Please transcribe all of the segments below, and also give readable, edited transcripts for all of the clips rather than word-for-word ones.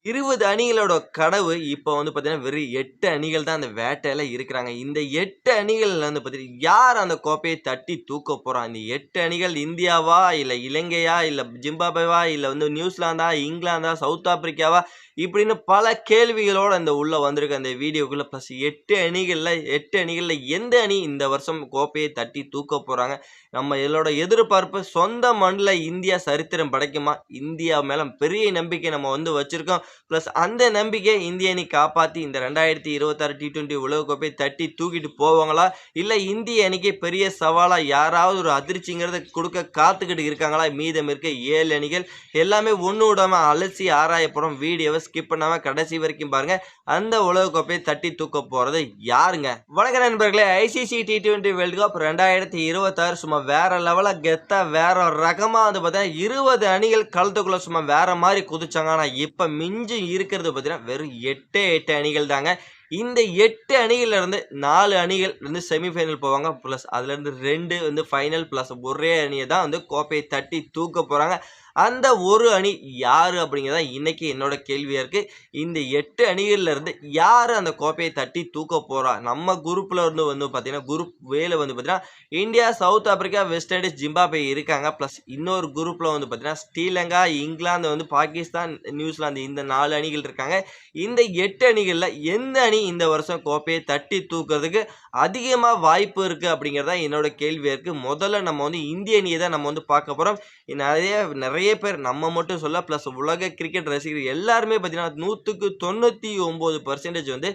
20 அணிகளோட கனவு இப்ப வந்து பார்த்தீங்கன்னா, வெறும் 8 அணிகள் தான் அந்த வேட்டையில இருக்கிறாங்க. இந்த 8 அணிகள்ல வந்து பார்த்தீங்கன்னா, யார் அந்த கோப்பைய தட்டி தூக்க போறா? இந்த 8 அணிகள் இந்தியாவா? இல்ல இலங்கையா? இல்ல ஜிம்பாப்வேவா? இல்ல வந்து நியூசிலாந்தா? இங்கிலாந்தா? சவுத் ஆப்பிரிக்காவா? இப்படின்னு பல கேள்விகளோட இந்த உள்ள வந்திருக்கு அந்த வீடியோக்குள்ள. பிளஸ் 8 அணிகள்ல எந்த அணி இந்த வருஷம் கோப்பைய தட்டி தூக்க போறாங்க? நம்ம இதோட எதிர்பார்ப்பு சொந்த மண்ணுல இந்தியா சரித்திரம் படைக்குமா? இந்தியா மேல பெரிய நம்பிக்கை நம்ம வந்து வச்சிருக்கோம். பிளஸ் அந்த நம்பிக்கை இந்திய அணி காப்பாத்தி இந்த 2026 T20 உலகக்கோப்பையை தட்டி தூக்கிட்டு போவாங்களா? இல்ல இந்திய அணிக்கு பெரிய சவாலா யாராவது ஒரு அதிர்ச்சிங்கிறத குடுக்க காத்துக்கிட்டு இருக்காங்களா? மீதம் இருக்க 7 அணிகள் எல்லாமே ஒண்ணு விடாம அலசி ஆராயப்போறோம். வீடியோவ ஸ்கிப் பண்ணாம கடைசி வரைக்கும் பாருங்க. அந்த உலகக்கோப்பையை தட்டி தூக்க போறது யாருங்க? வணக்கம் நண்பர்களே. ஐசிசி T20 வேர்ல்ட் கப் 2026 சும்மா வேற லெவலா கெத்தா வேற ரகமா வந்து பார்த்தீங்கன்னா 20 அணிகள் களத்துக்குள்ள சும்மா வேற மாரி குதிச்சாங்க. ஆனா இப்ப மிஞ்சி இருக்கிறது பார்த்தீங்கன்னா வெறும் 8 அணிகள் தாங்க. இந்த 8 அணிகள்ல இருந்து 4 அணிகள் வந்து செமிஃபைனல் போவாங்க. பிளஸ் அதுலருந்து 2 வந்து ஃபைனல் பிளஸ் ஒரே அணிய தான் வந்து கோப்பையை தட்டி தூக்க போறாங்க. அந்த ஒரு அணி யாரு அப்படிங்கிறது தான் இன்னைக்கு என்னோட கேள்வியா இருக்கு. இந்த 8 அணிகள்ல இருந்து யாரு அந்த கோப்பையை தட்டி தூக்க போறா? நம்ம குரூப்ல இருந்து வந்து பார்த்தீங்கன்னா, குரூப் ஏல வந்து பார்த்தீங்கன்னா, India, south Africa, west Indies, Zimbabwe இருக்காங்க. பிளஸ் இன்னொரு குரூப்ல வந்து பார்த்தீங்கன்னா, ஸ்ரீலங்கா, இங்கிலாந்து வந்து பாகிஸ்தான், நியூசிலாந்து இந்த 4 அணிகள் இருக்காங்க. இந்த 8 அணிகள்ல எந்த அணி இந்த வருஷம் கோப்பையை தட்டி தூக்குறதுக்கு அதிகமா வாய்ப்பு இருக்கு அப்படிங்கிறது தான் என்னோட கேள்வியா இருக்கு. முதல்ல நம்ம வந்து இந்திய அணிய தான் நம்ம வந்து பார்க்க போறோம். நெறைய நெறைய பேர் நம்ம மட்டும் சொல்ல பிளஸ் உலக கிரிக்கெட் ரசிகர்கள் எல்லாருமே பார்த்தீங்கன்னா, 100க்கு 99% வந்து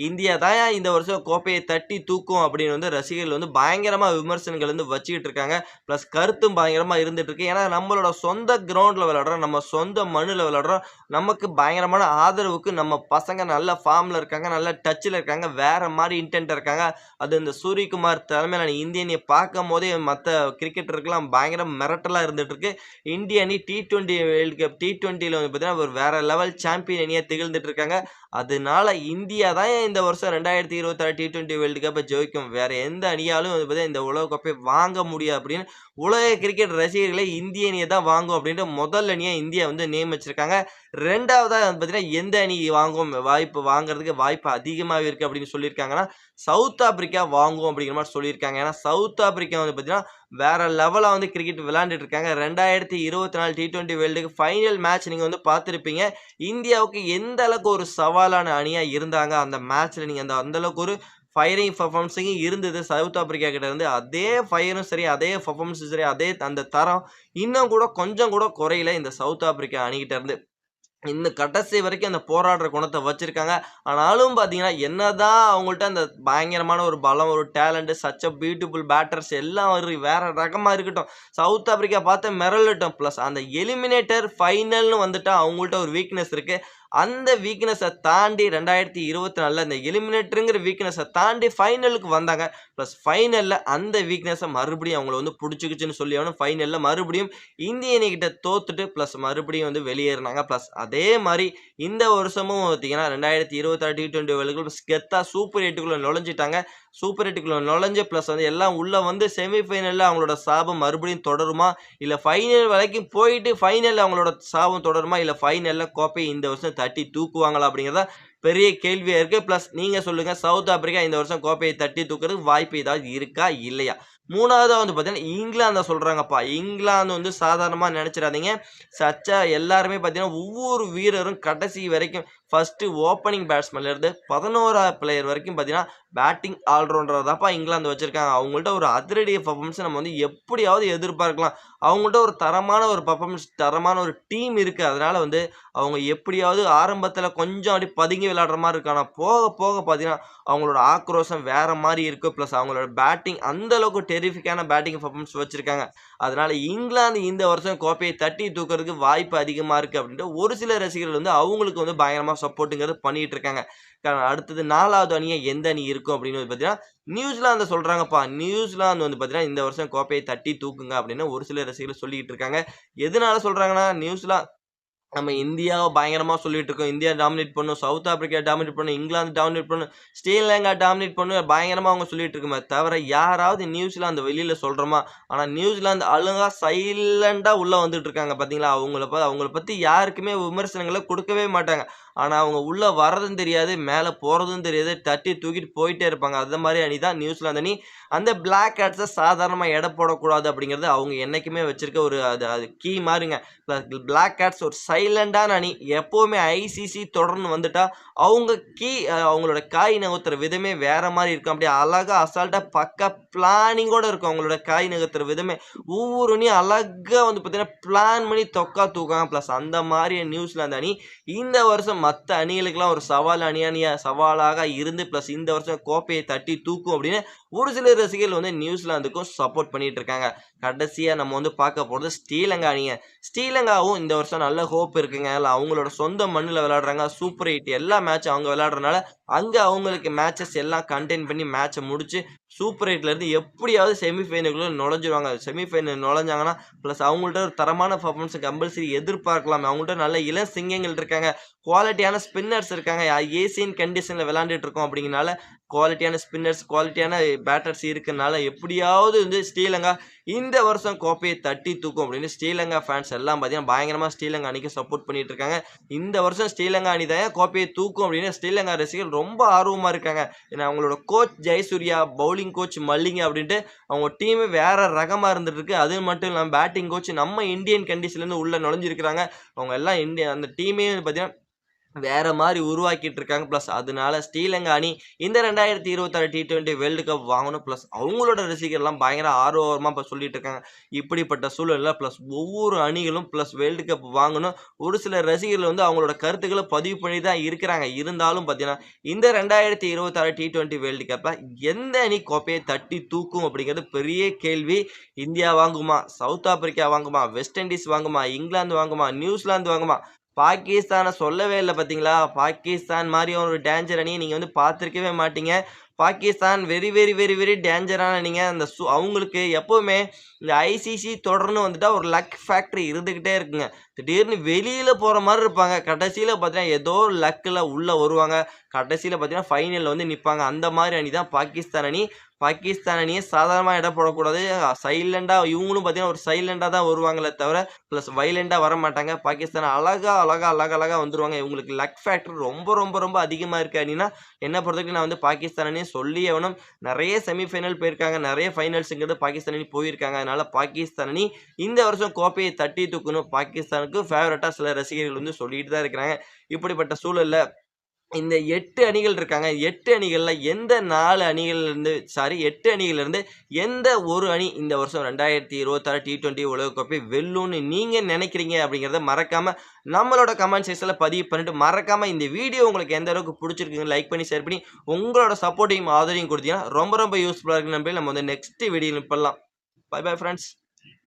இந்தியா தான் இந்த வருஷம் கோப்பையை தட்டி தூக்கும் அப்படின்னு வந்து ரசிகர்கள் வந்து பயங்கரமா விமர்சனங்கள் வந்து வச்சுக்கிட்டு இருக்காங்க. பிளஸ் கருத்தும் பயங்கரமா இருந்துட்டு இருக்கு. ஏன்னா நம்மளோட சொந்த கிரவுண்ட்ல விளையாடுறோம். நம்ம சொந்த மண்ணுல விளையாடுறோம். நமக்கு பயங்கரமான ஆதரவுக்கு நம்ம பசங்க நல்ல ஃபார்ம்ல இருக்காங்க. நல்ல டச்ல இருக்காங்க. வேற மாரி இன்டென்ட் இருக்காங்க. அது இந்த சூரியகுமார் தலைமையிலான இந்திய அணிய பார்க்கும்போதே மத்த கிரிக்கெட்டருக்குலாம் பயங்கர மிரட்டலா இருந்துட்டு இருக்கு. இந்திய அணி T20 வேர்ல்ட் கப் T20ல வந்து பார்த்தீங்கன்னா, ஒரு வேற லெவல் சாம்பியன் அணியா திகழ்ந்துட்டு இருக்காங்க. அதனால இந்தியா தான் இந்த வருஷம் 2026 T20 வேர்ல்ட் கப்ப ஜெயிக்கும். வேற எந்த அணியாலும் வந்து பார்த்தீங்கன்னா, இந்த உலக கோப்பைய வாங்க முடியாது அப்படின்னு உலக கிரிக்கெட் ரசிகர்களே இந்திய அணிய தான் வாங்கும் அப்படின்ட்டு முதல் அணியா இந்தியா வந்து நியமிச்சிருக்காங்க. 2வதா வந்து பார்த்தீங்கன்னா, எந்த அணி வாங்கும் வாங்குறதுக்கு வாய்ப்பு அதிகமாவே இருக்கு அப்படின்னு சொல்லியிருக்காங்கன்னா, சவுத் ஆப்பிரிக்கா வாங்கும் அப்படிங்கிற மாரி சொல்லியிருக்காங்க. ஏன்னா சவுத் ஆப்பிரிக்கா வந்து பார்த்தீங்கன்னா, வேற லெவலா வந்து கிரிக்கெட் விளையாண்டுட்டு இருக்காங்க. 2024 T20 வேர்ல்டுக்கு ஃபைனல் மேட்ச் நீங்க வந்து பார்த்திருப்பீங்க. இந்தியாவுக்கு எந்த அளவுக்கு ஒரு சவாலான அணியா இருந்தாங்க. அந்த மேட்ச்ல நீங்க அந்த அளவுக்கு ஒரு ஃபயரிங் பெர்ஃபார்மன்ஸிங் இருந்தது சவுத் ஆப்பிரிக்கா கிட்ட இருந்து. அதே ஃபயரும் சரி, அதே பெர்ஃபார்மன்ஸும் சரி, அதே அந்த தரம் இன்னும் கூட கொஞ்சம் கூட குறையல இந்த சவுத் ஆப்பிரிக்கா அணிகிட்ட இருந்து. இந்த கடைசி வரைக்கும் அந்த போராடுற குணத்த வச்சிருக்காங்க. ஆனாலும் பார்த்தீங்கன்னா, என்னதான் அவங்கள்ட்ட அந்த பயங்கரமான ஒரு பலம், ஒரு talent, such a beautiful batters எல்லாம் வேற ரகமா இருக்கட்டும். சவுத் ஆப்பிரிக்கா பார்த்து மிரளட்டும். பிளஸ் அந்த எலிமினேட்டர் ஃபைனல்னு வந்துட்டா அவங்கள்ட்ட ஒரு வீக்னஸ் இருக்கு. அந்த வீக்னஸ தாண்டி 2024ல இந்த எலிமினேட்டர்ங்கிற வீக்னஸ தாண்டி ஃபைனலுக்கு வந்தாங்க. பிளஸ் ஃபைனல்ல அந்த வீக்னஸ மறுபடியும் அவங்கள வந்து புடிச்சுக்கிச்சுன்னு சொல்லி ஆகணும். ஃபைனல்ல மறுபடியும் இந்திய அணிகிட்ட தோத்துட்டு பிளஸ் மறுபடியும் வந்து வெளியேறுனாங்க. பிளஸ் அதே மாரி இந்த வருஷமும் பார்த்தீங்கன்னா 2026 T20 வேர்ல்ட் கப் கெத்தா சூப்பர் 8க்குள்ள நுழைஞ்சுட்டாங்க. சூப்பர் 8க்குள்ள நுழைஞ்சு பிளஸ் வந்து எல்லாம் உள்ள வந்து செமி ஃபைனல்ல அவங்களோட சாபம் மறுபடியும் தொடருமா? இல்ல ஃபைனல் வரைக்கும் போயிட்டு ஃபைனல்ல அவங்களோட சாபம் தொடருமா? இல்ல ஃபைனல்ல கோப்பைய இந்த வருஷம் தட்டி தூக்குவாங்களா? அப்படிங்கிறது தான் பெரிய கேள்வியா இருக்கு. பிளஸ் நீங்க சொல்லுங்க சவுத் ஆப்பிரிக்கா இந்த வருஷம் கோப்பைய தட்டி தூக்குறதுக்கு வாய்ப்பு ஏதாவது இருக்கா? இல்லையா? 3வதா வந்து பார்த்தீங்கன்னா, இங்கிலாந்த சொல்றாங்கப்பா. இங்கிலாந்து வந்து சாதாரணமா நெனச்சிராதீங்க. எல்லாருமே பார்த்தீங்கன்னா, ஒவ்வொரு வீரரும் கடைசி வரைக்கும் ஃபர்ஸ்ட்டு ஓப்பனிங் பேட்ஸ்மேன்ல இருந்து 11வது பிளேயர் வரைக்கும் பார்த்தீங்கன்னா, பேட்டிங் ஆல்ரவுண்டரா தான்ப்பா இங்கிலாந்து வச்சிருக்காங்க. அவங்கள்ட்ட ஒரு அதிரடி பெர்ஃபார்மன்ஸ நம்ம வந்து எப்படியாவது எதிர்பார்க்கலாம். அவங்கள்ட்ட ஒரு தரமான ஒரு பெர்ஃபார்மன்ஸ், தரமான ஒரு டீம் இருக்கு. அதனால வந்து அவங்க எப்படியாவது ஆரம்பத்தில கொஞ்சம் அப்படி பதுங்கி விளையாடுற மாரி இருக்கு. ஆனா போக போக பார்த்தீங்கன்னா, அவங்களோட ஆக்ரோஷம் வேற மாரி இருக்கு. பிளஸ் அவங்களோட பேட்டிங் அந்த அளவுக்கு டெரிஃபிக்கான பேட்டிங் பெர்ஃபார்மன்ஸ் வச்சிருக்காங்க. அதனால இங்கிலாந்து இந்த வருஷம் கோப்பைய தட்டி தூக்குறதுக்கு வாய்ப்பு அதிகமா இருக்கு அப்படின்ட்டு ஒரு சில ரசிகர்கள் வந்து அவங்களுக்கு வந்து பயங்கரமா சப்போர்ட்ங்கிறது பண்ணிட்டு இருக்காங்க. அடுத்தது 4வது அணியா எந்த அணி இருக்கும் அப்படின்னு வந்து பார்த்தீங்கன்னா, நியூசிலாந்த சொல்றாங்கப்பா. நியூசிலாந்து வந்து பார்த்தீங்கன்னா, இந்த வருஷம் கோப்பைய தட்டி தூக்குங்க அப்படின்னு ஒரு சில ரசிகர்கள் சொல்லிட்டு இருக்காங்க. எதனால சொல்றாங்கன்னா, நம்ம இந்தியாவ பயங்கரமா சொல்லிட்டு இருக்கோம். இந்தியா டாமினேட் பண்ணும், சவுத் ஆப்பிரிக்கா டாமினேட் பண்ணும், இங்கிலாந்து டாமினேட் பண்ணும், ஸ்ரீலங்கா டாமினேட் பண்ணும் பயங்கரமா அவங்க சொல்லிட்டு இருக்குமே தவிர, யாராவது நியூசிலாந்து வெளியில சொல்றோமா? ஆனா நியூசிலாந்து அழகா சைலன்ட்டா உள்ள வந்துட்டு இருக்காங்க பார்த்தீங்களா? அவங்கள பத்தி யாருக்குமே விமர்சனங்கள குடுக்கவே மாட்டாங்க. ஆனா அவங்க உள்ள வர்றதும் தெரியாது, மேல போறதும் தெரியாது. தட்டி தூக்கிட்டு போயிட்டே இருப்பாங்க. அந்த மாரி அணி தான் நியூசிலாந்து அணி. அந்த பிளாக் கேட்ஸ சாதாரணமா எடை போடக்கூடாது அப்படிங்கிறது அவங்க என்னைக்குமே வச்சிருக்க ஒரு அது அது கீ மாரிங்க. பிளாக் கேட்ஸ் ஒரு சைலண்டான அணி. எப்பவுமே ஐசிசி தொடர்ன்னு வந்துட்டா, அவங்க அவங்களோட காய் நகர்த்துற விதமே வேற மாரி இருக்கும். அப்படியே அழகா அசால்ட்டா பக்கா பிளானிங்கோட இருக்கும் அவங்களோட காய் நகர்த்துற விதமே. ஒவ்வொரு அணியும் அழகா வந்து பார்த்தீங்கன்னா, பிளான் பண்ணி தொக்கா தூக்குவாங்க. பிளஸ் அந்த மாரி நியூசிலாந்து அணி இந்த வருஷம் மத்த அணிகளுக்கெல்லாம் ஒரு சவாலாக இருந்து பிளஸ் இந்த வருஷம் கோப்பையை தட்டி தூக்கும் அப்படின்னு ஒரு சில ரசிகர்கள் வந்து நியூசிலாந்துக்கும் சப்போர்ட் பண்ணிட்டு இருக்காங்க. கடைசியா நம்ம வந்து பார்க்க போறது ஸ்ரீலங்கா அணிங்க. ஸ்ரீலங்காவும் இந்த வருஷம் நல்ல ஹோப் இருக்குங்க. அவங்களோட சொந்த மண்ணுல விளையாடுறாங்க. சூப்பர் 8 எல்லா மேட்சும் அவங்க விளையாடுறனால, அங்க அவங்களுக்கு மேட்சஸ் எல்லாம் கண்டெயின் பண்ணி மேட்ச முடிச்சு சூப்பர் 8ல இருந்து எப்படியாவது செமிஃபைனலுக்குள்ள நுழைஞ்சிருவாங்க. செமிஃபைனல் நுழைஞ்சாங்கன்னா, பிளஸ் அவங்கள்ட்ட ஒரு தரமான பெர்ஃபார்மன்ஸ் கம்பல்சரி எதிர்பார்க்கலாம். அவங்கள்ட்ட நல்ல இளம் சிங்கங்கள் இருக்காங்க. குவாலிட்டியான ஸ்பின்னர்ஸ் இருக்காங்க. ஏசியன் கண்டிஷன்ல விளையாண்டுட்டு இருக்கோம் அப்படிங்கிறனால, குவாலிட்டியான ஸ்பின்னர்ஸ், குவாலிட்டியான பேட்டர்ஸ் இருக்கனால எப்படியாவது வந்து ஸ்ரீலங்கா இந்த வருஷம் கோப்பையை தட்டி தூக்கும் அப்படின்னு ஸ்ரீலங்கா ஃபேன்ஸ் எல்லாம் பார்த்தீங்கன்னா, பயங்கரமா ஸ்ரீலங்கா அணிக்கு சப்போர்ட் பண்ணிட்டு இருக்காங்க. இந்த வருஷம் ஸ்ரீலங்கா அணி தான் கோப்பையை தூக்கும் அப்படின்னு ஸ்ரீலங்கா ரசிகர்கள் ரொம்ப ஆர்வமா இருக்காங்க. ஏன்னா அவங்களோட கோச் ஜெயசூர்யா, பவுலிங் கோச் மல்லிங்க அப்படின்ட்டு அவங்க டீமே வேற ரகமா இருந்துட்டு இருக்கு. அது மட்டும் இல்லாம பேட்டிங் கோச் நம்ம இந்தியன் கண்டிஷன்ல இருந்து உள்ள நுழைஞ்சிருக்கிறாங்க. அவங்க எல்லாம் அந்த டீமே பார்த்தீங்கன்னா வேற மாரி உருவாக்கிட்டு இருக்காங்க. பிளஸ் அதனால ஸ்ரீலங்கா அணி இந்த 2026 T20 வேர்ல்டு கப் வாங்கணும். பிளஸ் அவங்களோட ரசிகர்லாம் பயங்கர ஆர்வமா இப்ப சொல்லிட்டு இருக்காங்க. இப்படிப்பட்ட சூழல்ல பிளஸ் ஒவ்வொரு அணிகளும் பிளஸ் வேர்ல்டு கப் வாங்கணும். ஒரு சில ரசிகர்கள் வந்து அவங்களோட கருத்துக்கள பதிவு பண்ணி தான் இருக்கிறாங்க. இருந்தாலும் பார்த்தீங்கன்னா, இந்த 2026 T20 வேர்ல்டு கப்ல எந்த அணி கோப்பையை தட்டி தூக்கும் அப்படிங்கிறது பெரிய கேள்வி. இந்தியா வாங்குமா? சவுத் ஆப்பிரிக்கா வாங்குமா? வெஸ்ட் இண்டீஸ் வாங்குமா? இங்கிலாந்து வாங்குமா? நியூசிலாந்து வாங்குமா? பாகிஸ்தான சொல்லவே இல்ல பார்த்தீங்களா? பாகிஸ்தான் மாரி ஒரு டேஞ்சர் அணிய நீங்க வந்து பார்த்திருக்கவே மாட்டீங்க. Pakistan very, very, very, very டேஞ்சரான அணிங்க. அவங்களுக்கு எப்பவுமே இந்த ஐசிசி தொடர்ன்னு வந்துட்டா ஒரு லக் ஃபேக்டர் இருந்துகிட்டே இருக்குங்க. திடீர்னு வெளியில போற மாரி இருப்பாங்க. கடைசியில பார்த்தீங்கன்னா, ஏதோ ஒரு லக்ல உள்ள வருவாங்க. கடைசியில பார்த்தீங்கன்னா, ஃபைனல்ல வந்து நிப்பாங்க. அந்த மாரி அணி தான் பாகிஸ்தான் அணி. பாகிஸ்தான் அணிய சாதாரணமா எடை போடக்கூடாது. சைலண்டா இவங்களும் பார்த்தீங்கன்னா, ஒரு சைலண்டா தான் வருவாங்களே தவிர, பிளஸ் வயலண்டா வரமாட்டாங்க. பாகிஸ்தான் அழகா வந்துருவாங்க. இவங்களுக்கு லக் ஃபேக்டர் ரொம்ப, ரொம்ப, ரொம்ப அதிகமா இருக்கு அணின்னா, என்ன பொறுத்தவரைக்கும் நான் வந்து பாகிஸ்தான் அணிய சொல்லியே ஆகணும். நெறைய செமிஃபைனல் போயிருக்காங்க. நெறைய ஃபைனல்ஸ்ங்கிறது பாகிஸ்தான் அணி போயிருக்காங்க. அதனால பாகிஸ்தான் அணி இந்த வருஷம் கோப்பையை தட்டி தூக்கணும். பாகிஸ்தானுக்கு ஃபேவரட்டா சில ரசிகர்கள் வந்து சொல்லிட்டு தான் இருக்கிறாங்க. இப்படிப்பட்ட சூழல்ல இந்த 8 அணிகள் இருக்காங்க. 8 அணிகள்ல எந்த 4 அணிகள்லருந்து 8 அணிகள்லருந்து எந்த ஒரு அணி இந்த வருஷம் 2026 T20 உலகக்கோப்பை வெல்லும்னு நீங்க நினைக்கிறீங்க அப்படிங்கிறத மறக்காம நம்மளோட கமெண்ட் செக்ஷன்ல பதிவு பண்ணிட்டு, மறக்காம இந்த வீடியோ உங்களுக்கு எந்த அளவுக்கு புடிச்சிருக்குன்னு லைக் பண்ணி, ஷேர் பண்ணி உங்களோட சப்போர்ட்டையும் ஆதரவையும் குடுத்தீங்கன்னா ரொம்ப ரொம்ப யூஸ்ஃபுல்லா இருக்குன்னு நம்பி நம்ம வந்து நெக்ஸ்ட் வீடியோல மீட் பண்ணலாம். Bye bye friends.